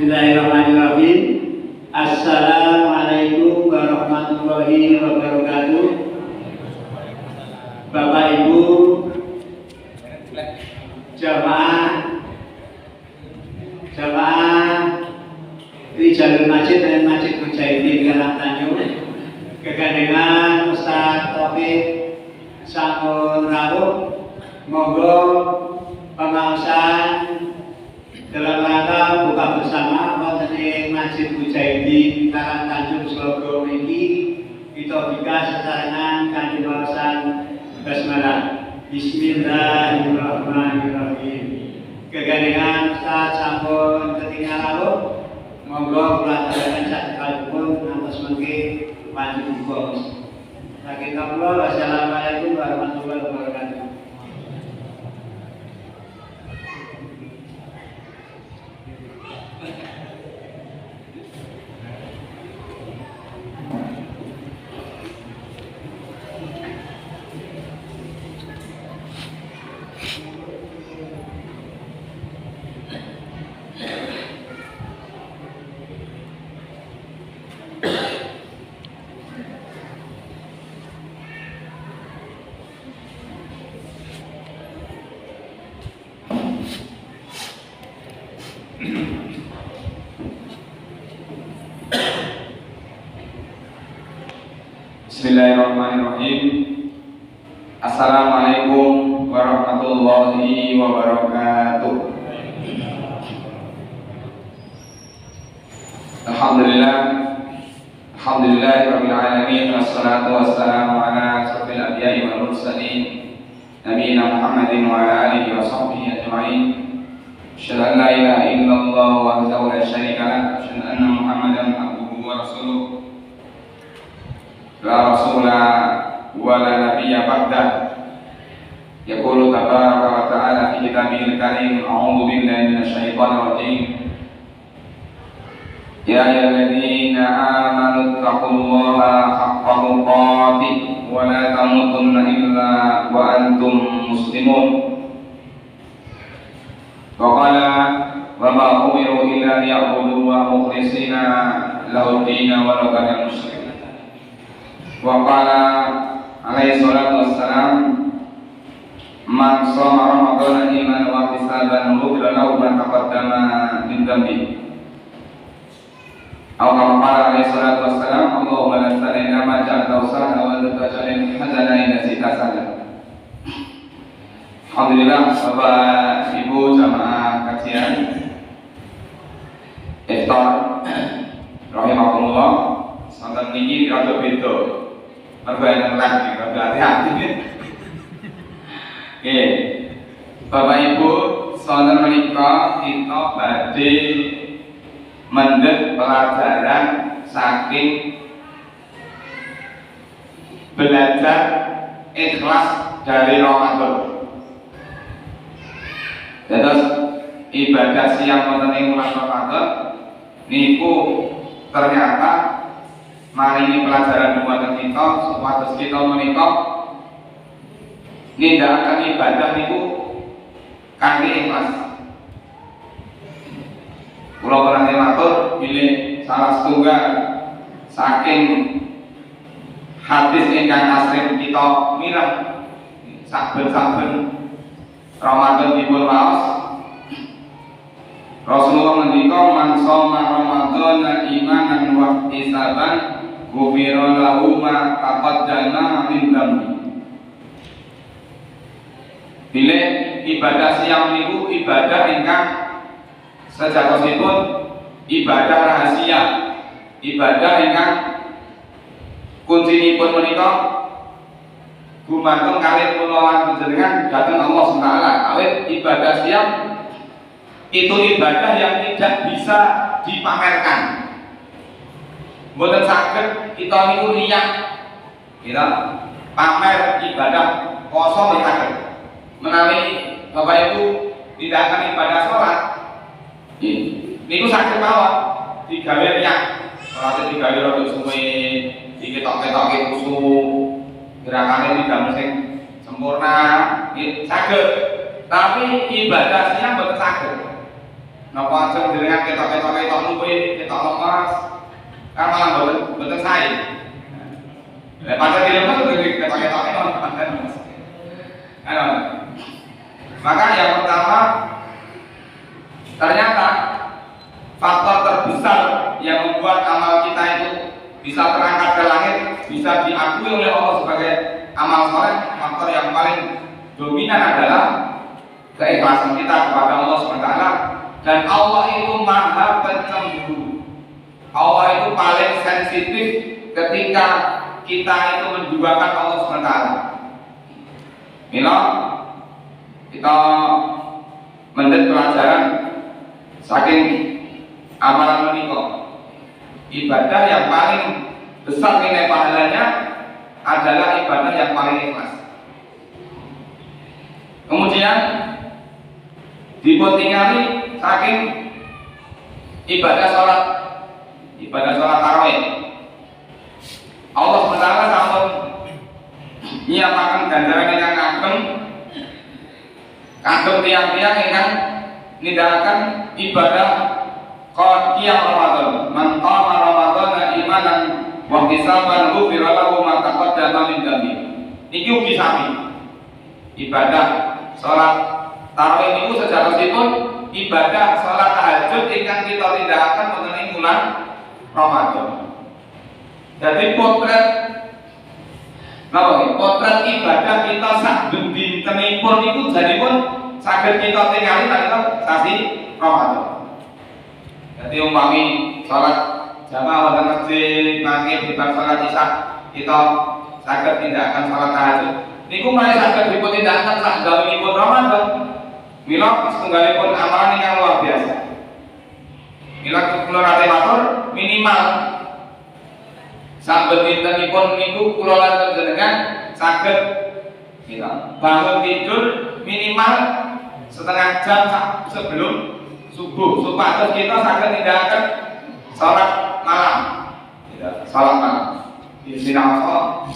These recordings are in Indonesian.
Bismillahirrahmanirrahim. Assalamualaikum warahmatullahi wabarakatuh. Bapak Ibu jamaah Rijalul Masjid dan Masjid Mujahidin Karang Tanjung, kegandengan Ustaz Taufik sampun rawuh, monggo pengaosan dalam rangka buka bersama wonten ing Masjid Mujahidin Karang Tanjung Slogo niki kita bika sesarengan kanthi waosan basmalah. Bismillahirrahmanirrahim. Kegandengan Ustaz sampun ketingal rawuh, monggo pelajaraken saderengipun ngantos mengke panjenengan bos. Wassalamualaikum warahmatullahi wabarakatuh. Bismillahirrahmanirrahim. Assalamualaikum warahmatullahi wabarakatuh. Alhamdulillahirabbil alamin, wassalatu wassalamu ala asyrofil anbiya'i wal mursalin nabiyina Muhammadin wa ala alihi wa sahbihi ajma'in. Asyhadu an la ilaha illallah wahdahu la syarika lah, asyhadu anna Muhammadan abduhu wa rasuluh. La rasula wa la nabiyya ba'dah. Yaqulu tabaraka wa ta'ala fi kitabihil karim, a'udzu billahi minasy syaithanir rajim. Ya ayyuhalladzina amanu taqullaha haqqa tuqatih wa la tamutunna illa wa antum muslimun. Wa qala wa ma umiru illa liya'budu wa mukhlishina lahu ad-din wa law kana musyrikin. Wa qala alaihi salatu wassalam, man shoma ramadhana imanan wa ihtisaban ghufira lahu ma taqaddama min dhanbihi. Aw kama qala alaihi salatu wassalam, Allahumma la tahzan ma ja'altahu sahlan wa anta taj'alul hazana idza shi'ta sahlan. Alhamdulillah, Bapak Ibu jamaah kajian iftar rahimakumullah, santen niki rada beda. Perbayanan lagi, hati-hati. Oke, Bapak Ibu, saudara menikah, kita badhe mendhet pelajaran saking belajar ikhlas dari Ramadan. Terus ibadah siang wonten ing bulan Ramadan niku ternyata maringi pelajaran dumateng kita supados kita menika nindakaken ibadah niku kanthi ikhlas. Kula pernah matur bilih salah setunggal saking hadis ingkang asring kita mirah saben-saben Ramadan dipun waos, Rasulullah ngendika man shoma Ramadhana imanan wa ihtisaban ghufira lahu ma taqaddama min dhanbi. Bilih ibadah siang niku ibadah ingkang sejatosipun ibadah rahasia, ibadah ingkang kuncinipun menika gumantung kalih kula panjenengan dhateng Allah SWT. Awit ibadah siang itu ibadah yang tidak bisa dipamerkan. Mboten saged kita niku riya, kita pamer ibadah kosong saged. Menawi Bapak Ibu tidak akan ibadah sholat, niku saged mawon digawe riya. Salat digawe rada suwe, diketok-ketoke kusuk, gerakane tidak sing sempurna, saged. Tapi ibadah siang mboten saged. napa ajeng jenengan ketok nuwe, ketok lemas, kan malah boten sae. Lah pancen dilemes ketok-ketoke pancen. Maka yang pertama ternyata faktor terbesar yang membuat amal kita itu bisa terangkat ke langit, bisa diakui oleh Allah sebagai amal soleh, faktor yang paling dominan adalah keikhlasan kita kepada Allah SWT. Dan Allah itu maha pencemburu. Allah itu paling sensitif ketika kita itu menduakan Allah SWT. Mila kita mendapat pelajaran saking amalan menikah. Ibadah yang paling besar nilai pahalanya adalah ibadah yang paling ikhlas. Kemudian dipotingali saking ibadah sholat tarawih. Allah SWT sampun nyiapaken ganjaran ingkang kagem tiang-tiang ingkang nindakaken ibadah qiyam Ramadan. Man qama Ramadhana imanan wa ihtisaban ghufira lahu ma taqaddama min dhanbi. Niki ugi sami. Ibadah salat tarawih niku sejatosipun ibadah salat tahajud ingkang kita tindakaken wonten ing bulan Ramadan. Jadi potret ibadah kita sak dintenipun niku jadipun saged kita tingali nalika sasi Ramadan. Jadi umpami salat jamaah wonten masjid maghrib dibanding salat isya kita saged tindakaken salat tahajud. Niku malih saged dipun-tindakaken sak dalemipun Ramadan. Mila setunggalipun amalan ingkang luar biasa. Mila kula nate matur minimal saben dintenipun niku kula lan panjenengan saged bangun tidur minimal setengah jam sebelum subuh supaya kita saged nindakaken salat malam. Salat malam. Bismillah.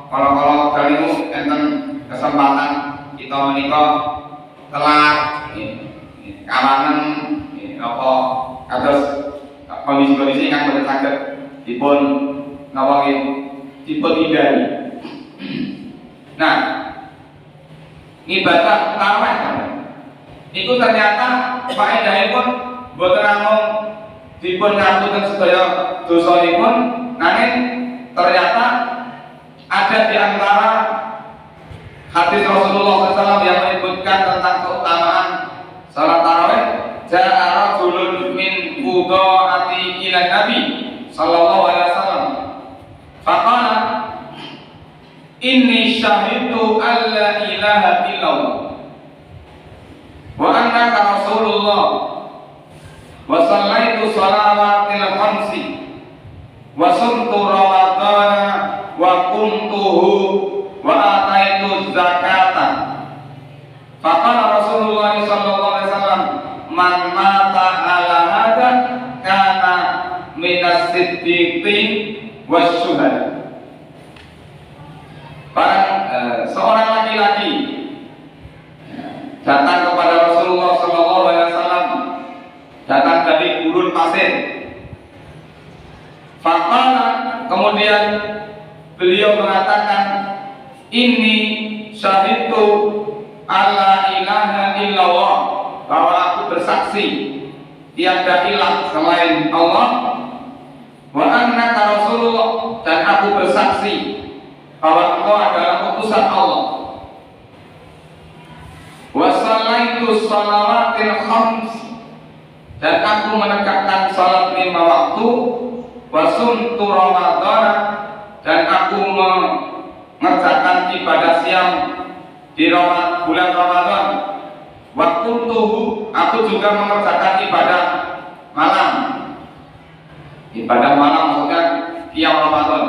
Kalau kalimu enten kesempatan kita menika telat kawanan apa kados kondisi-kondisi yang boten saged dipun napa dipun hindari. Nah, ibadah tarawih itu ternyata faedahipun boten namung dipun ngapunten sedaya dosanipun, nanging ternyata ada di antara hadis Rasulullah SAW yang menyebutkan tentang keutamaan salat tarawih. Ja'a rajulun min qudati ila Nabi sallallahu alaihi wasallam. Faqala inni syahidtu alla ilaha illallah wa annaka rasulullah wa sallaitu salawatil khamsi wa sumtu ramadana wa qumtuhu wa ataitu zakata. Faqala Rasulullah sallallahu alaihi wasallam man mata ala hada kana minas siddiqin wasyuhada. Seorang laki-laki datang kepada Rasulullah sallallahu alaihi wasallam, datang dari gurun pasir. Faqala, kemudian beliau mengatakan, ini syahidtu alla ilaha illallah, bahwa aku bersaksi tiada ilah selain Allah, wa annaka rasulullah, dan aku bersaksi bahwa engkau adalah utusan Allah, wa sallaitu salawatil khams, dan aku menegakkan salat 5 waktu, wa sumtu ramadhan, dan aku mengerjakan ibadah siang di bulan Ramadan. Waktu tubuh aku juga mengerjakan ibadah malam. Ibadah malam maksudnya qiyam Ramadan.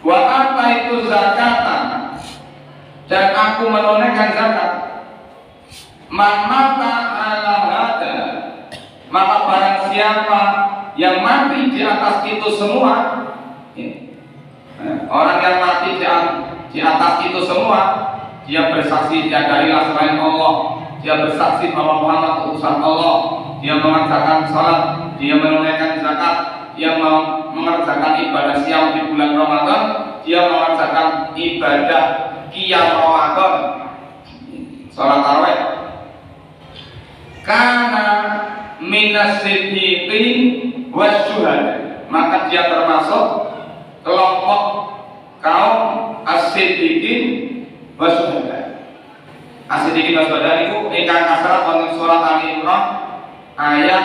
Wa ataitu zakatan, dan aku menunaikan zakat. Man mata ala hada, maka barang siapa yang mati di atas itu semua, orang yang mati di atas itu semua, dia bersaksi tiada ilah selain Allah, dia bersaksi bahwa Muhammad utusan Allah, dia mengerjakan salat, dia menunaikan zakat, dia mengerjakan ibadah siam di bulan Ramadan, dia mengerjakan ibadah qiyam Ramadan, salat tarawih. Karena minas siddiqin wasyuhada, maka dia termasuk kelompok kaum as-siddiqin wasyuhada. As-siddiqin wasyuhada itu ingkang kasrat wonten surat Ali Imran ayat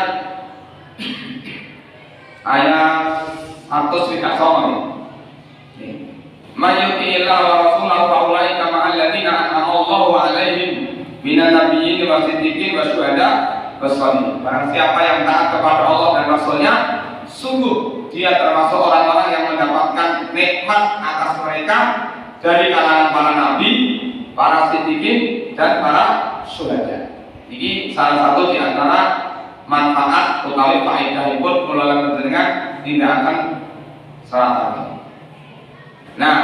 109. Mayyutillah wa rasulahu fa ulaika ma'al ladzina an'ama Allahu 'alaihim minan nabiyyin wasiddiqin wasyuhada wassalihin. Barang siapa yang taat kepada Allah dan Rasulnya, sungguh dia termasuk orang-orang yang mendapatkan nikmat atas mereka dari kalangan para nabi, para siddiqin dan para syuhada. Ini salah satu di antara manfaat utawi faedahipun kula lan panjenengan tindakaken salat tarawih. Nah,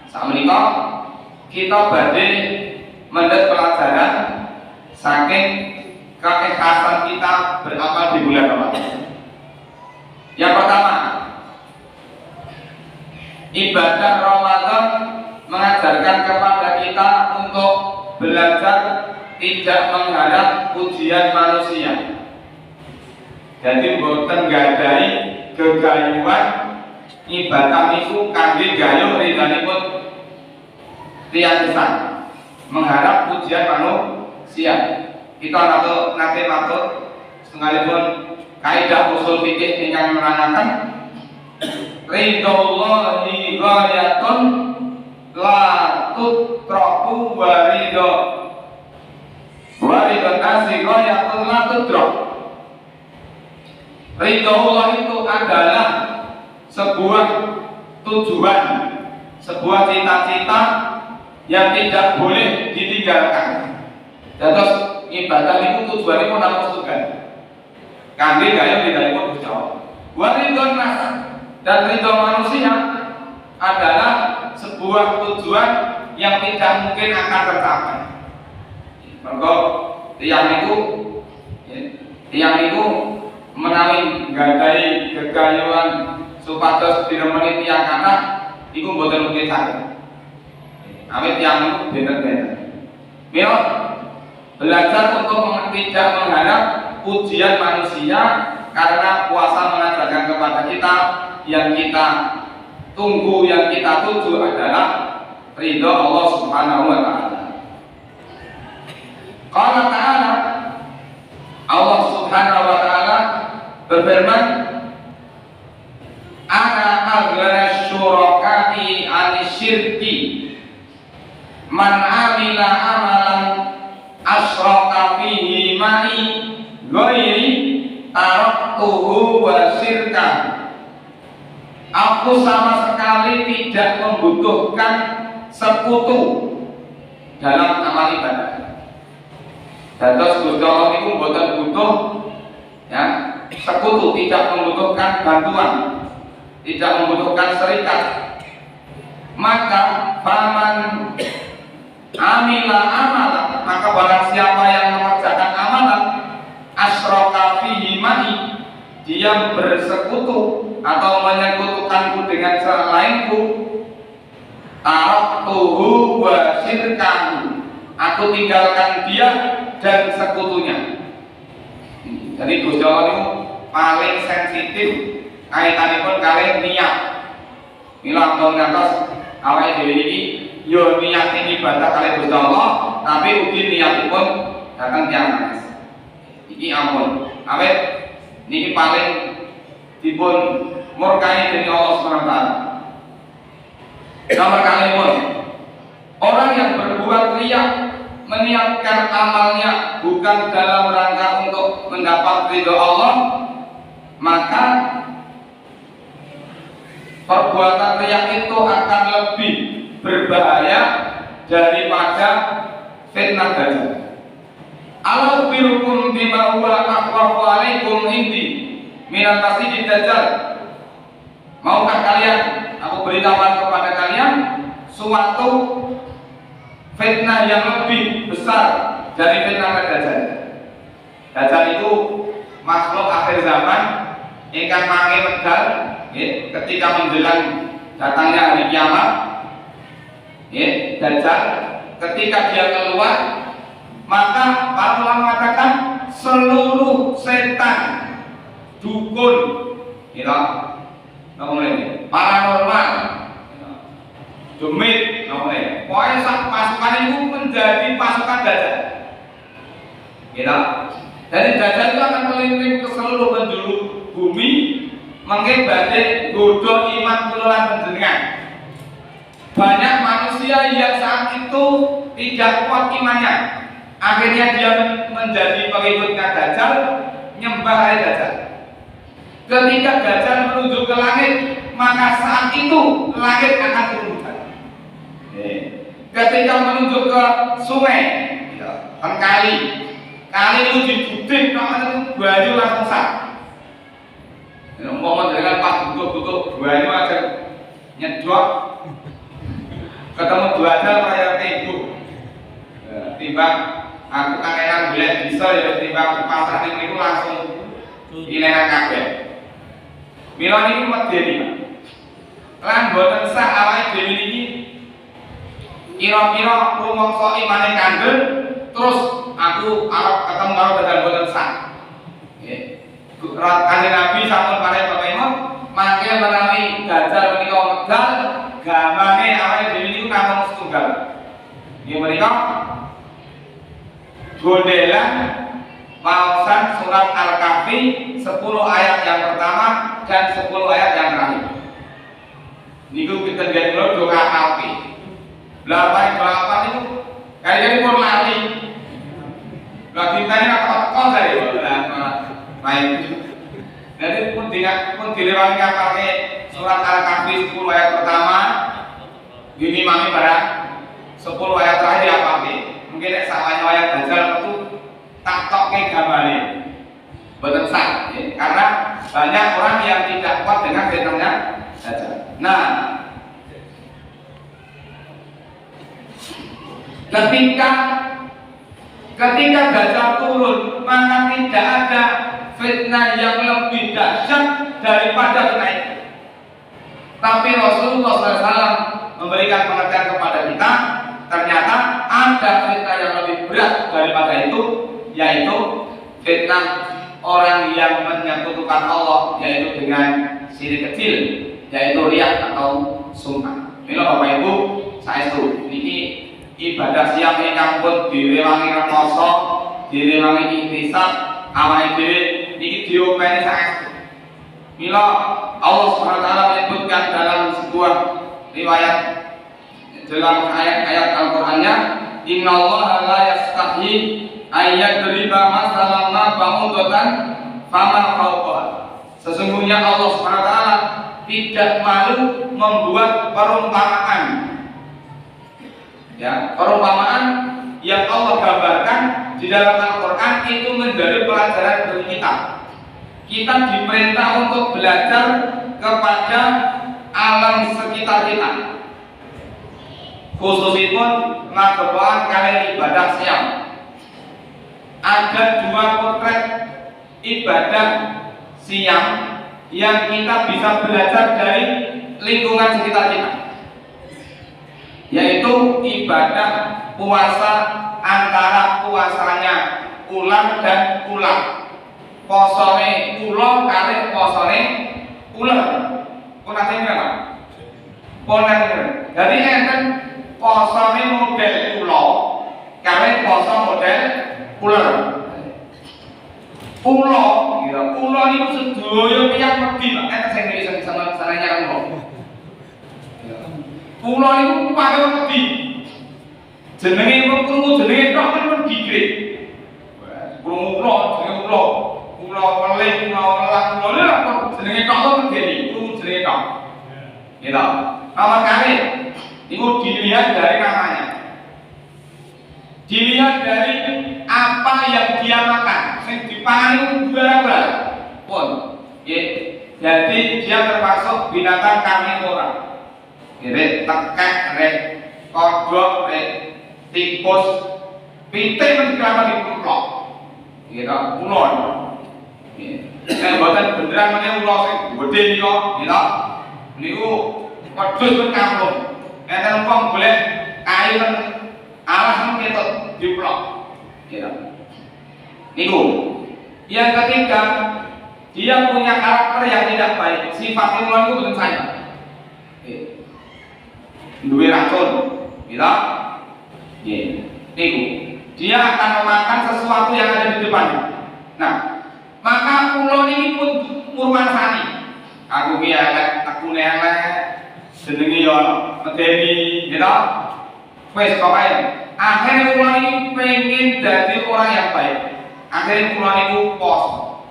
sakmenika kita badhe mendhet pelajaran saking keikhlasan kita beramal di bulan Ramadan. Yang pertama, ibadah Ramadan mengajarkan kepada kita untuk belajar tidak mengharap pujian manusia. Jadi mboten gadhahi gegayuhan ibadah itu kangge gayuh ridhanipun tiyang pisan, mengharap pujian manusia. Kita nate matur setengahipun kaidah usul fikih ingkang menerangkan ridhollahi ghayatun la tutraku wa ridho nasi ghayatun la tutrak. Ridho Allah itu adalah sebuah tujuan, sebuah cita-cita yang tidak boleh ditinggalkan. Terus ibadah itu tujuannya pun harus tujuan. Kami gaya tidak ikut berjawab. Waridon nas dan ridho manusia adalah sebuah tujuan yang tidak mungkin akan tercapai. Maka tiang itu menawi gadai kegayuhan supados diremeni tiang kata iku mboten mungkin saged. Awit tiang itu bener-bener. Mila belajar untuk tidak mengharap pujian manusia, karena puasa mengajarkan kepada kita yang kita tunggu, yang kita tuju adalah ridho Allah Subhanahu wa taala. Qala ta'ala, Allah Subhanahu wa taala berfirman, ana aghna syuraka'i anisyirki man amila amalan asyraka fihi ma'i ghairi taraktuhu wa syirka. Aku sama sekali tidak membutuhkan sekutu dalam amal ibadah. Dados Gusti Allah niku mboten butuh ya sekutu, tidak membutuhkan bantuan, tidak membutuhkan serikat. Maka faman amila amalan, maka barang siapa yang mengerjakan amalan asyraka fihi ma'i, dia bersekutu atau menyekutukanku dengan selainku, taraktuhu wa syirkahu, aku tinggalkan dia dan sekutunya. Jadi Gusti Allah itu paling sensitif kaitanipun kalih niat. Mila ampun ngantos awake dhewe iki yo niat ibadah kalih Gusti Allah, tapi ugi niatipun dateng tiyang sanes. Iki ampun, awet niki paling dipun murkai dening Allah Subhanahu wa taala. Nomor kalipun, orang yang berbuat riya meniatkan amalnya bukan dalam rangka untuk mendapat ridho Allah, maka perbuatan riya itu akan lebih berbahaya daripada fitnah dajjal. Ala ukhbirukum bima huwa akhwafu alaikum indi minal masihid dajjal. Maukah kalian aku beritahukan kepada kalian suatu fitnah yang lebih besar dari fitnah Dajjal. Dajjal itu makhluk akhir zaman ingkang mangke medal ketika menjelang datangnya hari kiamat. Dajjal ketika dia keluar, maka para ulama mengatakan seluruh setan, dukun, paranormal, demit, pokoknya pasukan itu menjadi pasukan Dajjal. Jadi Dajjal itu akan keliling ke seluruh penjuru bumi, mengebati godho iman kula panjenengan. Banyak manusia yang saat itu tidak kuat imannya, akhirnya dia menjadi pengikutnya Dajjal, nyembah Dajjal. Ketika Dajjal menuju ke langit, maka saat itu langit akan turun hujan. Ketika menuju ke sungai, kan kali itu diduding, namanya banyu langsung sah. Umpama dengan pas butuh banyu aja nyedot, ketemu Dajjal kayak ibu. Timbang aku kangenan golek bisa ya timbang pasar niku langsung ilengan kabeh. Mila niki medeni. Lan boten sah awake dhewe niki kira-kira rumangsa imane kandel terus aku arep ketemu karo Dajjal boten sah. Nggih. Kanjeng Nabi sampun paring pepengon mangke menawi Dajjal menika medal gamane awake dhewe niku namung setunggal. Nggih menika gondelan maosan surat Al-Kahfi 10 ayat yang pertama dan 10 ayat yang terakhir. Niku kita gawe kula doa Al-Kahfi. Lah apa niku? Kali-kali pun lali. Lah ditanya apa saya? Baik. Jadi pun dilewati pakai surat Al-Kahfi 10 ayat pertama. Gini mami barang 10 ayat terakhir apa nih? Mungkin salah ayat Dajjal itu tak tok ke gambare. Betul sah, karena banyak orang yang tidak kuat dengan fitnahnya Dajjal. Nah, ketika Dajjal turun, maka tidak ada fitnah yang lebih dahsyat daripada fitnah itu. Tapi Rasulullah SAW memberikan pengertian kepada kita, ternyata ada fitnah yang lebih berat daripada itu, yaitu fitnah orang yang menyekutukan Allah, yaitu dengan syirik kecil, yaitu riya atau sum'ah. Mila Bapak Ibu, saestu niki ibadah siang ingkang pun direwangi rekoso, direwangi ihtisab, awake dhewe niki diopeni saestu. Mila Allah Subhanahu wa taala menyebutkan dalam sebuah riwayat dalam ayat-ayat Al-Qur'annya, innallaha la yastahi ayyadriba masalan ma ba'udatan fama fawqa. Sesungguhnya Allah Subhanahu wa taala tidak malu membuat perumpamaan. Ya, perumpamaan yang Allah gambarkan di dalam Al-Qur'an itu menjadi pelajaran bagi kita. Kita diperintah untuk belajar kepada alam sekitar kita. Khususipun ngadepan kalian ibadah siang. Ada 2 potret ibadah siang yang kita bisa belajar dari lingkungan sekitar kita, yaitu ibadah puasa antara puasanya ular dan ular. Posone ulo kali posone ular. Ponate berapa? Ponate. Jadi enten posone model ulo kali poso model ular. Ulo, gitu. Ulo ini sedoyo piyang wedi, Pak. Enten sing ngene sama sananya ulo. Ulo itu pakai wedi. Jenenge wong krungu jenenge tok men digre. Krungu ulo, jenenge ulo. Ulo weling, ulo lelang, ulo lelang jenenge tok kok ngene, krungu jenenge tok. Gitu. Nomor kali itu dilihat dari namanya. Dilihat dari apa yang dia makan. Sing dipangan itu barang-barang. Pun, jadi dia termasuk binatang karnivora. Rek tekek, rek kodok, rek tikus, Pitik men kelapa diplok. Gitu, ulon. Nek mboten beneran meneh ula sing gedhe nika, gitu. Niku wedhus men kamplung. Enten wong golek kayu ten alas men ketut diplok. Gitu. Niku. Yang ketiga, dia punya karakter yang tidak baik. Sifatnya ular itu bukan saya. Duwe racun, gitu. Niku. Dia akan memakan sesuatu yang ada di depannya. Nah, maka ular ini pun murmansani. Aku ki elek, aku elek. Jenenge yo medeni, gitu. Wes pokoke akhirnya ular ini pengen jadi orang yang baik. Akhirnya ular itu poso.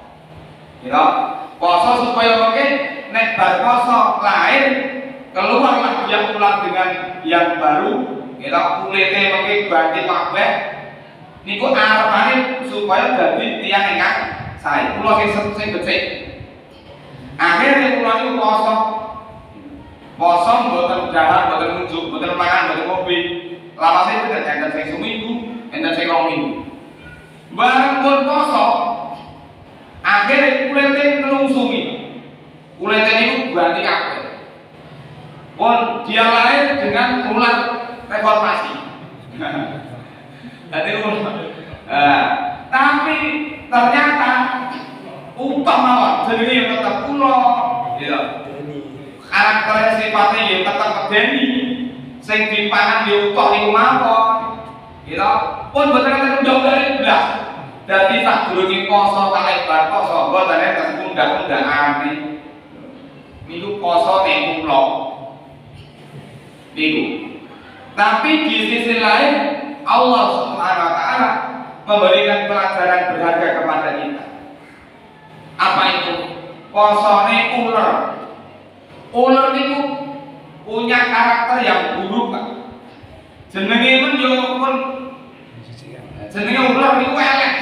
Gitu. Poso supaya mungkin nek bar poso lahir keluarlah dia ular dengan yang baru. Gitu. Kulitnya mungkin ganti kabeh. Niku arepane supaya dadi tiyang ingkang sae. Kula sing becik. Akhire kula niku poso. Poso mboten dahar, mboten ngunjuk, mboten mangan, mboten ngopi. Lawase pinten enten sing seminggu, enten sing 2 minggu. Bareng pun poso. Akhire kulite nelungsumi. Kulite niku ganti kabeh. Pun dia lahir dengan ular reformasi. Jadi tapi ternyata upah mawon jenenge yang tetap kula, gitu. Karakter sifatnya ya tetap medeni, sing dipangan ya utuh niku mawon, gitu. Pun boten enten undang-undang blas. Dadi sak durunge poso kalih bar poso boten enten undang-undangane. Niku poso nek kula. Niku. Tapi di sisi lain Allah Subhanahu wa taala memberikan pelajaran berharga kepada kita. Apa itu? Posone ular. Ular itu punya karakter yang buruk, Pak. Jenenge men yo pun jenenge ular niku elek.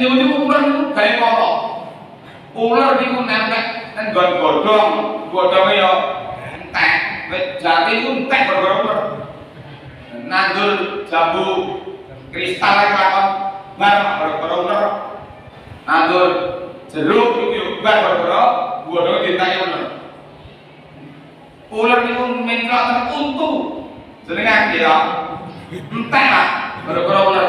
Niku ular niku gawe kala. Ular niku nempel nang godhong, godhonge yo entek. Wit jati ku entek gara-gara nandur jambu kristal kelakon bar gara-gara ular. Nandur jeruk iku yo bar gara-gara godhonge ditake ular. Ular niku mencelok ten untu. Jenenge kira entek lah gara-gara ular.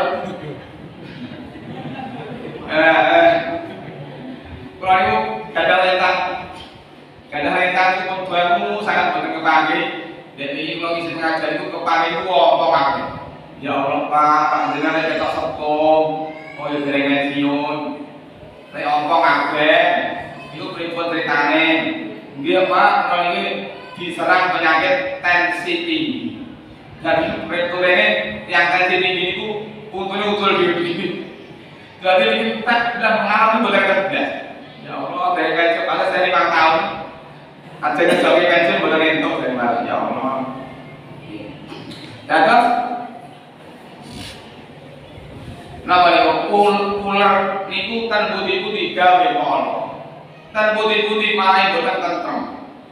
Kalau itu gadah letak itu pembangun sangat benar kepanggih. Dan ini kalau isi mengajar itu kepanggih itu apa kabeh? Ya Allah Pak, panjenengan kita sepung, oh ya dereng pensiun. Nek apa kabeh? Iku pripun critane? Nggih Pak, kalau ini diserang penyakit tensi tinggi. Dan retulene yang tensi tinggi itu untune utul dhewe. Jadi kita sudah mengalami boten belas. Ya Allah, dari pensiun pada saya 5 tahun. Aja ngejoki pensiun boten entuk dari Mas. Ya Allah. Terus napa niku ular niku kan budi-budi gawe mall. Kan budi-budi malah boten tentrem.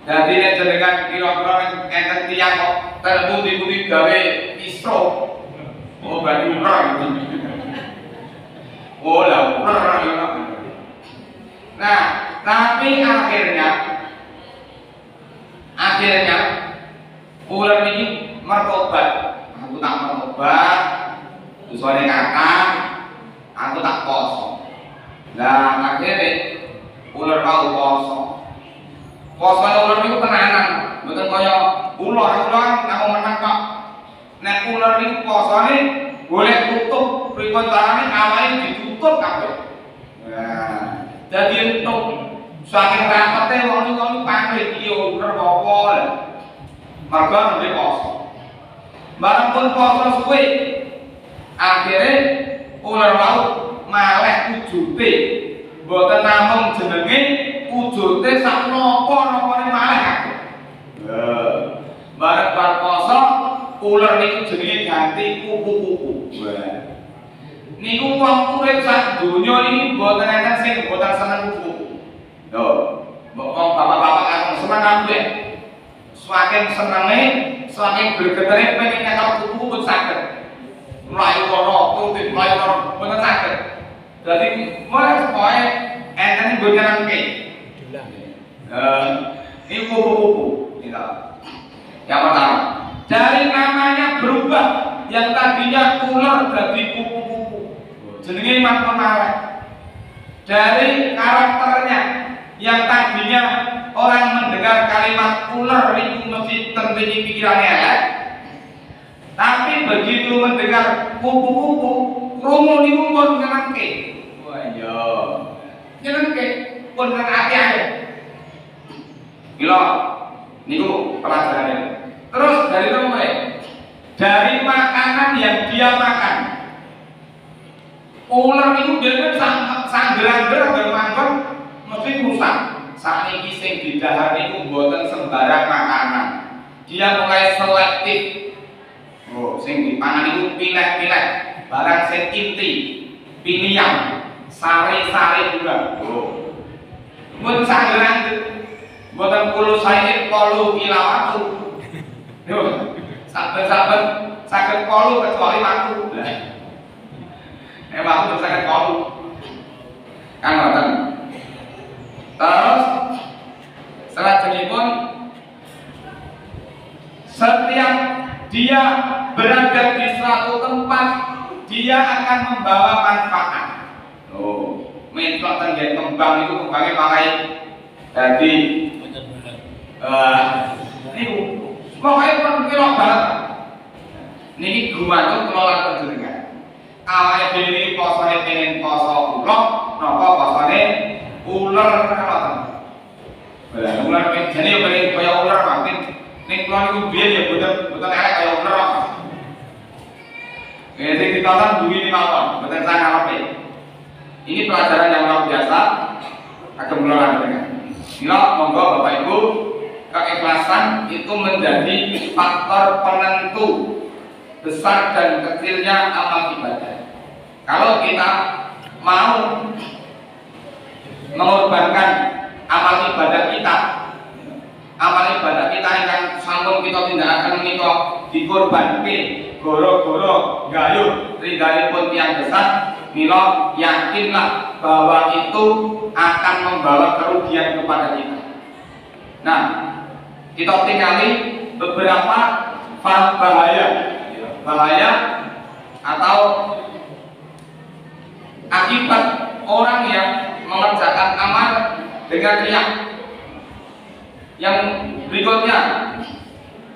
Jadi nek jenengan kira-kira enten tiyang kok kan budi-budi gawe istro. Oh, berarti ular. Oh, lah ular ya. Nah, tapi akhirnya ular ini mertobat. Aku tak mertobat, dosane kakak, aku tak poso. Nah, akhirnya ular mau poso. Poso ular itu tenanan, bukan kaya ular kamu menang kok. Nek ular ini posone boleh tutup, pripun carane awake ditutup kabeh. Nah, dadi entuk saking rapete wong niku pamrih iki ular apa lho. Mergo nembe poso. Barang pun poso suwe. Akhire ular mau maleh wujute. Mboten namung jenenge wujute sak napa-napane maleh kabeh. Barang bar poso ular niku jenenge ganti kuku-kuku. Niku wong urip sak donya niki mboten enten sing mboten seneng kuku. Lho, wong bapak-bapak kan seneng kabeh. Saking senenge, saking gregetere pengen nyekel kuku pun saged. Mlayu ora rutin mulai orang bener sakit. Jadi mulai sekolah enten gue jalan ke. Ini kupu-kupu. Yang pertama, dari namanya berubah, yang tadinya ular jadi kupu-kupu. Jenenge makna malek. Dari karakternya, yang tadinya orang mendengar kalimat ular itu mesti terbetik pikirannya elek. Tapi begitu mendengar kupu-kupu, krungu niku pun nyenengke. Wah iya. Nyenengke pun nyenengake ae. Gila. Niku pelajarannya. Terus dari nomor dari makanan yang dia makan. Ular itu biasanya sanggeran-geran dan mangkon mesti rusak. Saat ini sing didahar itu mboten sembarang makanan. Dia mulai selektif. Oh, sing dipangan itu pilek-pilek, barang sing inti, pilihan, sari-sari juga. Oh, mboten sanggeran, mboten kulo sae kolu ilawatu. Yo, saben-saben saged kolu kecuali waktu. Waktu saged kolu. Kan ngoten. Terus selanjutnya setiap dia berada di suatu tempat, dia akan membawa manfaat. Oh, mentok tenggen kembang itu kembangnya pakai jadi ini pokoknya pun kilo banget. Niki gumantung kelola panjenengan. Awake dhewe iki posone pengen poso ulok, napa posone ular katon. Ular jane yo pengen kaya ular makin ning kula niku biyen ya boten elek kaya ular kok. Jadi ditonton duwi mawon, boten sang ngarepe. Ini pelajaran yang luar biasa agak menolak. Mila monggo Bapak Ibu, keikhlasan itu menjadi faktor penentu besar dan kecilnya amal ibadah. Kalau kita mau mengorbankan amal ibadah kita yang sampun kita tidak akan menika dikorbanke goro-goro gayuh ridhanipun tiyang besar, mila yakinlah bahwa itu akan membawa kerugian kepada kita. Nah, kita tinggali beberapa bahaya atau akibat orang yang mengerjakan amal dengan riya. Yang berikutnya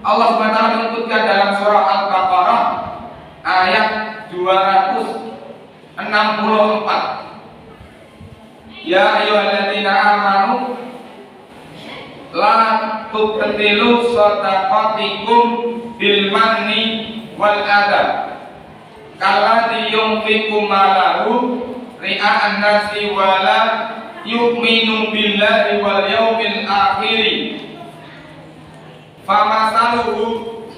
Allah SWT menyebutkan dalam surah Al-Baqarah ayat 264. Ya ayyuhalladzina amanu la tubtilu shadaqatikum bil manni wal adha kalladzi yunfiqu malahu ri'a'an nasi wala yu'minu billahi wal yawmil akhir famasaluhu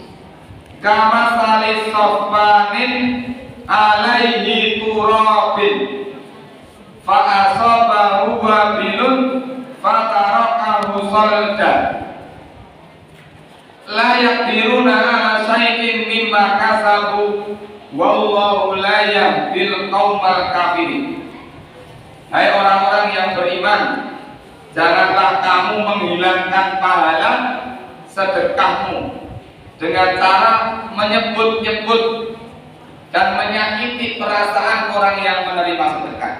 kamasalis safanin alaihi turabin fa'asabahu wabilun fatarakahu salda la yaqdiruna ala syai'in mimma kasabu wallahu la yahdil qaumal kafirin. Hai orang-orang yang beriman, janganlah kamu menghilangkan pahala sedekahmu dengan cara menyebut-nyebut dan menyakiti perasaan orang yang menerima sedekah.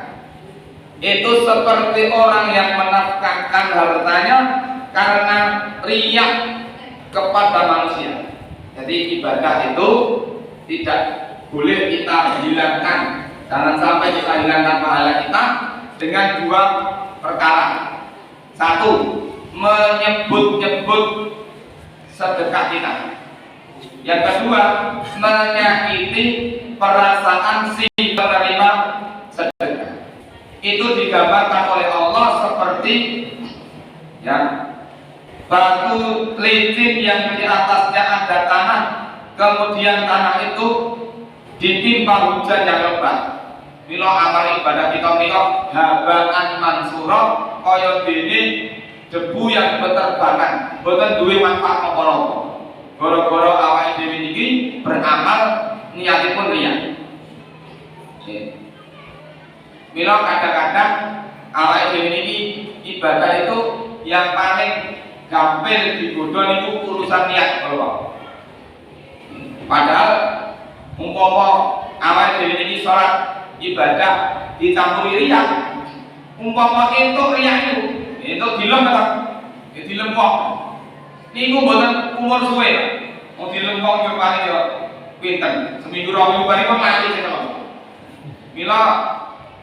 Itu seperti orang yang menafkahkan hartanya karena riya kepada manusia. Jadi ibadah itu tidak boleh kita hilangkan. Jangan sampai kita hilangkan pahala kita dengan dua perkara. Satu, menyebut-nyebut sedekah kita. Yang kedua, menyakiti perasaan si penerima sedekah. Itu digambarkan oleh Allah seperti ya, batu licin yang di atasnya ada tanah, kemudian tanah itu ditimpa hujan yang lebat. Mila amal ibadah kita menika habaan mansura kaya dene debu yang beterbangan, boten duwe manfaat apa-apa. Gara-gara awake dhewe niki beramal niatipun riya. Mila kadang-kadang awake dhewe niki ibadah itu yang paling gampil digodhon niku urusan niat kalau. Padahal umpama awake dhewe niki salat ibadah dicampuri riya, umpama entuk riya itu dilem ta? Dilem kok. Niku mboten umur suwe. Wong dilem kok yo paling yo pinten? Seminggu rong minggu bareng kok mati cenah. Mila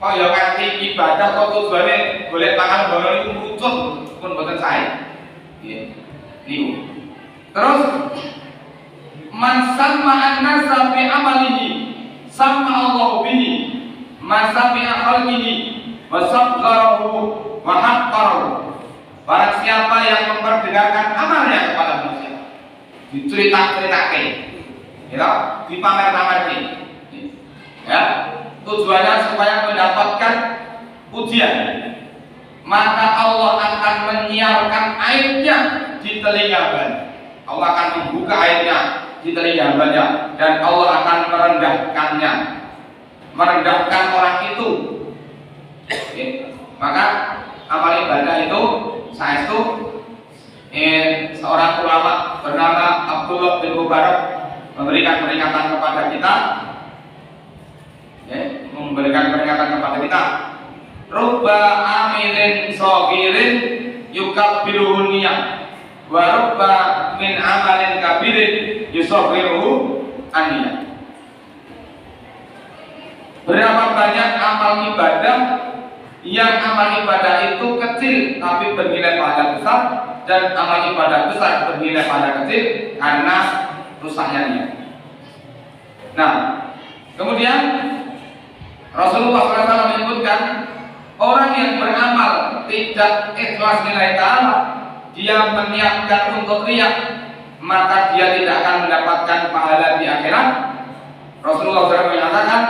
kok ya kanthi ibadah kok tujuane golek pangan bono niku muncul pun mboten sae. Nggih. Niku. Terus man samma an-nasa bi amalihi samma Allah bihi man sami'a khalqihi wa sagharahu wa haqqarahu. Barang siapa yang memperdengarkan amalnya kepada manusia, dicerita-ceritake, ya, dipamer-pamerke. Ya, tujuannya supaya mendapatkan pujian, maka Allah akan menyiarkan aibnya di telinga hambanya. Allah akan membuka aibnya di telinga hambanya dan Allah akan merendahkan orang itu. Maka amal ibadah itu saestu seorang ulama bernama Abdullah bin Mubarak memberikan peringatan kepada kita. Memberikan peringatan kepada kita, rubba amilin shagirin yukabbiruhu niyah wa rubba min amalin kabirin yusaghiruhu aniyah. Berapa banyak amal ibadah yang amal ibadah itu kecil tapi bernilai pahala besar, dan amal ibadah besar bernilai pahala kecil karena rusaknya niat. Nah, kemudian Rasulullah SAW menyebutkan orang yang beramal tidak ikhlas nilai ta'ala, dia meniatkan untuk riya, maka dia tidak akan mendapatkan pahala di akhirat. Rasulullah SAW menyatakan,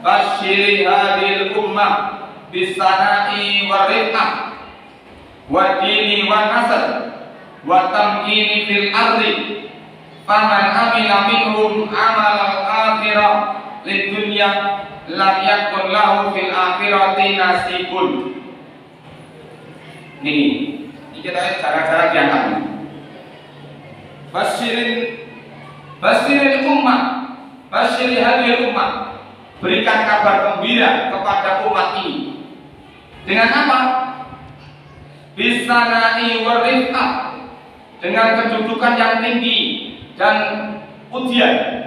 basyiri hadil ummah bisana'i wa rif'ah wa dini wa nasr wa tamkini fil ardi faman amila minhum amal al-akhirah lid dunya lam yakun lahu fil akhirati nasibun. Nih, ini kita cara-cara diangkat. Basirin ummah, basiri hadil ummah, berikan kabar gembira kepada umat ini. Dengan apa? Bisana'i warif'ah, dengan kedudukan yang tinggi dan pujian.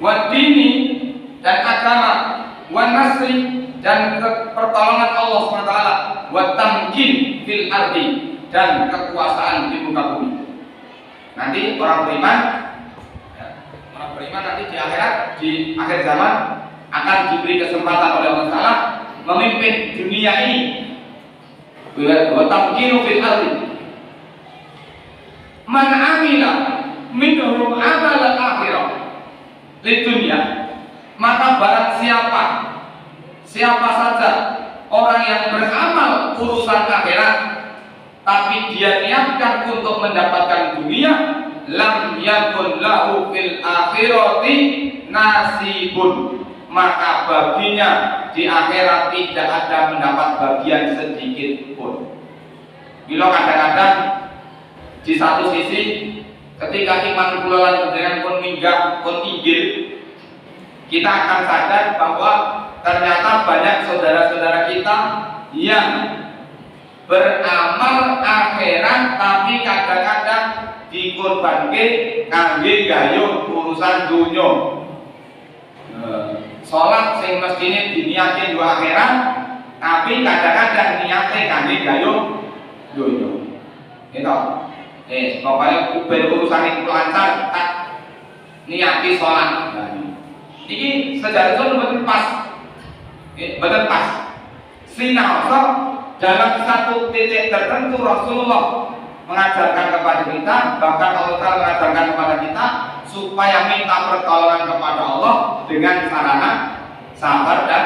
Wadini, dan agama, wa nasri, dan pertolongan Allah SWT, wa tamkin fil ardi, dan kekuasaan di muka bumi. Nanti orang beriman nanti di akhirat, di akhir zaman akan diberi kesempatan oleh Allah Ta'ala memimpin dunia ini. Wa tamkinu fil ardi. Man amila minhum amal akhirah di dunia, maka barang siapa saja orang yang beramal urusan akhirat tapi dia niatkan untuk mendapatkan dunia, lam yakun lahu fil akhirati nasibun, maka baginya di akhirat tidak ada mendapat bagian sedikit pun. Bila kadang-kadang di satu sisi ketika iman kula lan dengan pun minggah pun inggil, kita akan sadar bahwa ternyata banyak saudara-saudara kita yang beramal akhirat tapi kadang-kadang dikorbanke kangge gayuh urusan dunya. Salat sing mestine diniati dua akhirat tapi kadang-kadang niate kangge gayuh dunya. Gitu. Pokoknya urusan itu lancar tak niati salat. Ini sejarah itu betul pas. Sinasa dalam satu titik tertentu Rasulullah mengajarkan kepada kita, bahkan Allah Ta'ala mengajarkan kepada kita supaya minta pertolongan kepada Allah dengan sarana sabar dan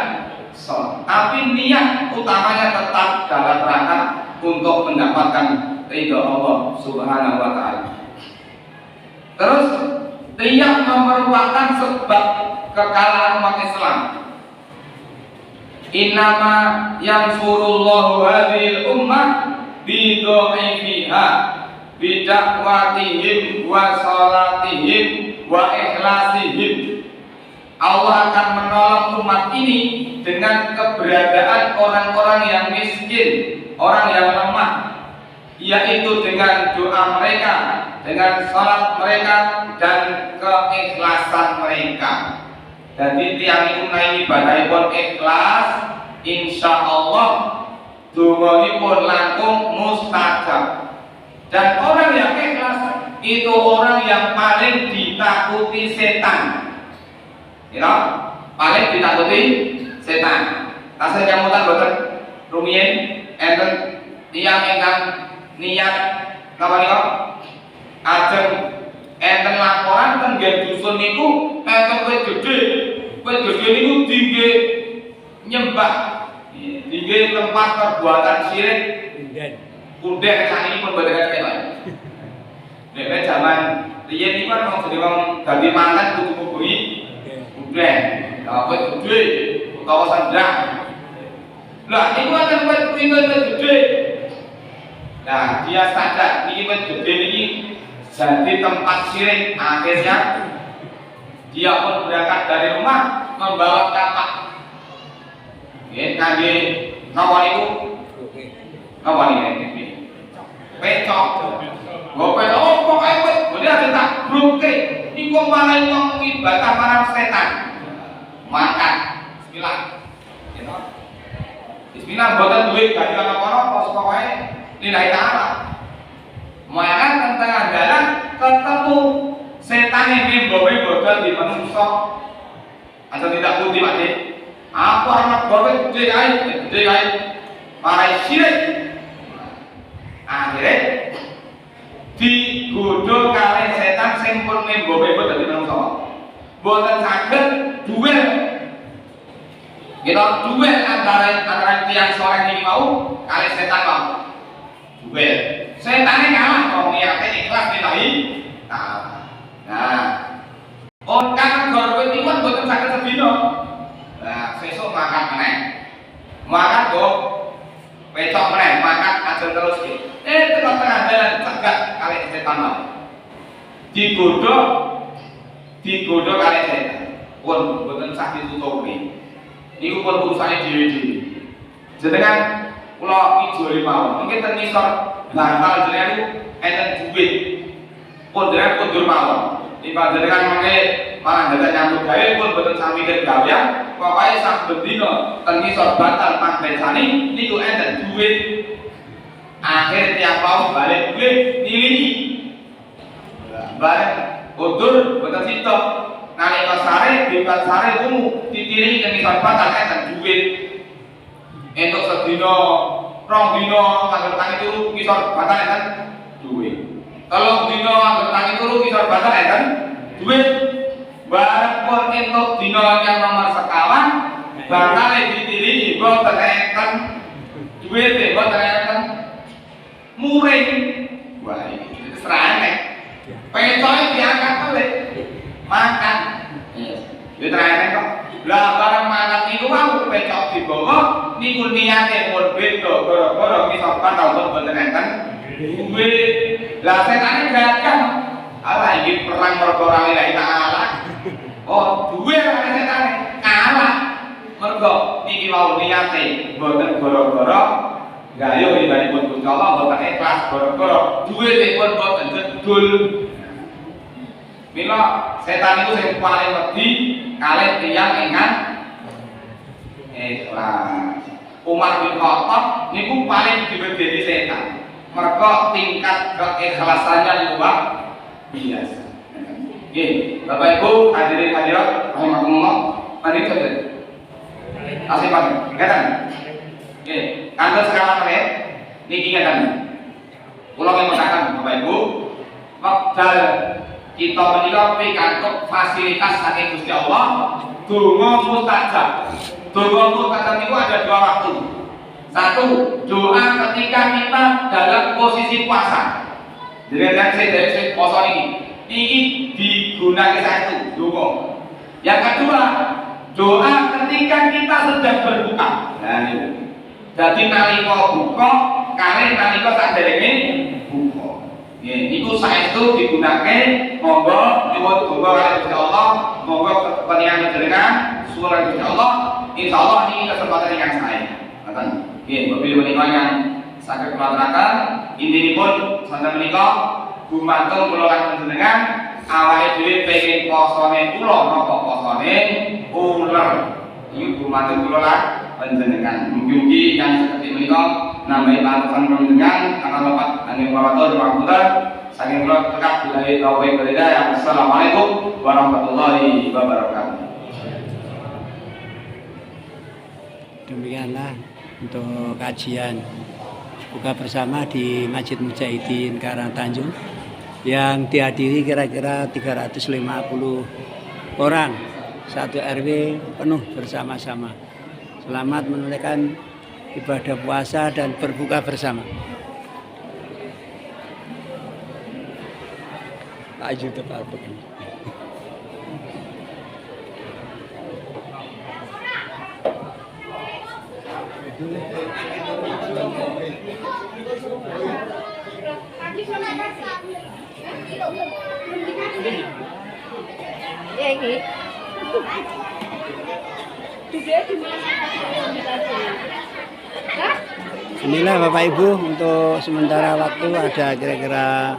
sholat. Tapi niat utamanya tetap dalam rangka untuk mendapatkan ridho Allah Subhanahu wa Ta'ala. Terus, riya merupakan sebab kekalahan umat Islam. Innama yansurullahu hadhil ummah bidha'ifiha bidakwatihim wa salatihim wa ikhlasihim. Allah akan menolong umat ini dengan keberadaan orang-orang yang miskin, orang yang lemah, yaitu dengan doa mereka, dengan salat mereka, dan keikhlasan mereka. Jadi tiang itu naik ibadahipun ikhlas, insya Allah donganipun langkung mustajab. Dan orang yang ikhlas itu orang yang paling ditakuti setan. You know? Paling ditakuti setan. Tasih nyamutan boten rumiyin enten tiyang ingkang niat napa nika ajeng enten laporan ten nggih dusun niku enten wit gedhe niku dingge nyembah dingge tempat perbuatan syirik punden sakniki pun boten ketok. Nek zaman riyen niku kan wong jenenge wong ganti mangan kudu ngubungi punden lha wit gedhe utawa sandang. Lah niku enten wit gedhe. Nah, dia sadar ini wit gedhe niki jadi tempat syirik. Akhirnya dia pun berangkat dari rumah membawa kapak. Nggih, kangge napa niku? Napa niki? Pecok. Pecok. Oh, pokoke wit gedhe aja tak brungke. Niku malah ngomong ibadah marang setan. Makan. Bismillah. Bismillah mboten duwe ganjaran apa-apa, pokoke lillahi ta'ala. Makan tentang jalan ketemu setan yang membawa bodol di manusia. Anda tidak putih Pak De. Aku anak bawa gede kaya marai syirik. Akhirnya digodoh kali setan sing pun membawa bodol di manusia. Boten saged duel. Kita duel antara tiang sore ini mau kali setan mau. Duel. Setannya kalah kok niatnya ikhlas lillahi ta'ala. Nah, kan gorwit niku mboten saged sedina. Nah, sesuk makan meneh. Makan kok pecok meneh, makan ajeng terus iki. Tengah tengah dalan cegat kali setan mau. Digodho kali setan. Pun mboten saged tutupi. Niku pun urusane dhewe-dhewe. Jenengan kula ijoli mawon. Mungkin ten ngisor bantal jenengan enten duit. Pun jenengan kundur mawon. Di panjenengan mangke malah dadak nyambut gawe pun boten sami gawean. Pokoke saben dina ten ngisor bantal pangbersani niku enten duit. Akhir tiap mau balik duit nilini. Bareng kundur boten sitok. Nalika sare bebas sare kumu ditiringi ten ngisor bantal enten duit. Entuk sedina, rong dina angger tangi turu ngisor bantal enten duit. Kalau dina angger tangi turu ngisor bantal enten duit. Bareng pun entuk dina yang nomor sekawan bantale ditiringi boten enten duit boten enten muring. Wah iki serane. Pecoke diangkat oleh makan. Yo terane kok. Lah bareng makan niku mau pecok dibawa niku niate pun beda gara-gara ngisor bantal boten enten duit. Lah setane gagal. Ala iki perang perkara lillahi ta'ala. Oh, duwe ana setane kalah. Mergo niki wau niate boten gara-gara gayo ibaratipun Gusti Allah boten ikhlas gara-gara duwitipun boten jedul. Mila setan itu sing paling wedi kalih tiyang ingkang ikhlas. Umar bin Khattab niku paling diwedeni setan. Mergo tingkat keikhlasannya luar biasa. Nggih, Bapak Ibu hadirin hadirat rahimakumullah, mari kita asih Pak. Ngeten. Nggih, kantor sekarang meneh niki ngeten. Kula ngemosaken Bapak Ibu, wekdal kita menika pikantuk fasilitas saking Gusti Allah, donga mustajab. Donga mustajab niku ada dua waktu. Satu, doa ketika kita dalam posisi puasa. Jadi saya poso ini digunakan satu donga. Yang kedua, doa ketika kita sedang berbuka. Nah, ini. Jadi nalika buka, kalian nalika saderenge buka. Itu saestu digunakake monggo nyuwun donga kaliyan Gusti Allah, monggo kepentingan panjenengan suwun Gusti Allah, insyaallah ini kesempatan yang saya. Ngoten. Nggih, mobil menika yang saged kula aturaken, intinipun santen menika gumantung kula lan panjenengan awake dhewe pengin posone kula napa posone uler. Iki gumantung kula lan panjenengan. Mugi-mugi yang seperti menika nambahi pangapunten panjenengan akan dapat angin warahmatullahi wabarakatuh. Saking kula tekap billahi taufiq wal hidayah. Assalamualaikum warahmatullahi wabarakatuh. Demikianlah untuk kajian buka bersama di Masjid Mujahidin Karangtanjung yang dihadiri kira-kira 350 orang, satu RW penuh bersama-sama. Selamat menunaikan ibadah puasa dan berbuka bersama. Pak Yuda Pak Albert. Ya ini. Inilah Bapak Ibu untuk sementara waktu ada kira-kira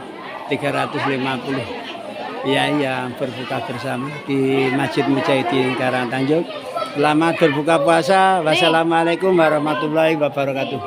350 yang berbuka bersama di Masjid Mujahidin Karangtanjung. Selamat berbuka puasa. Wassalamualaikum warahmatullahi wabarakatuh.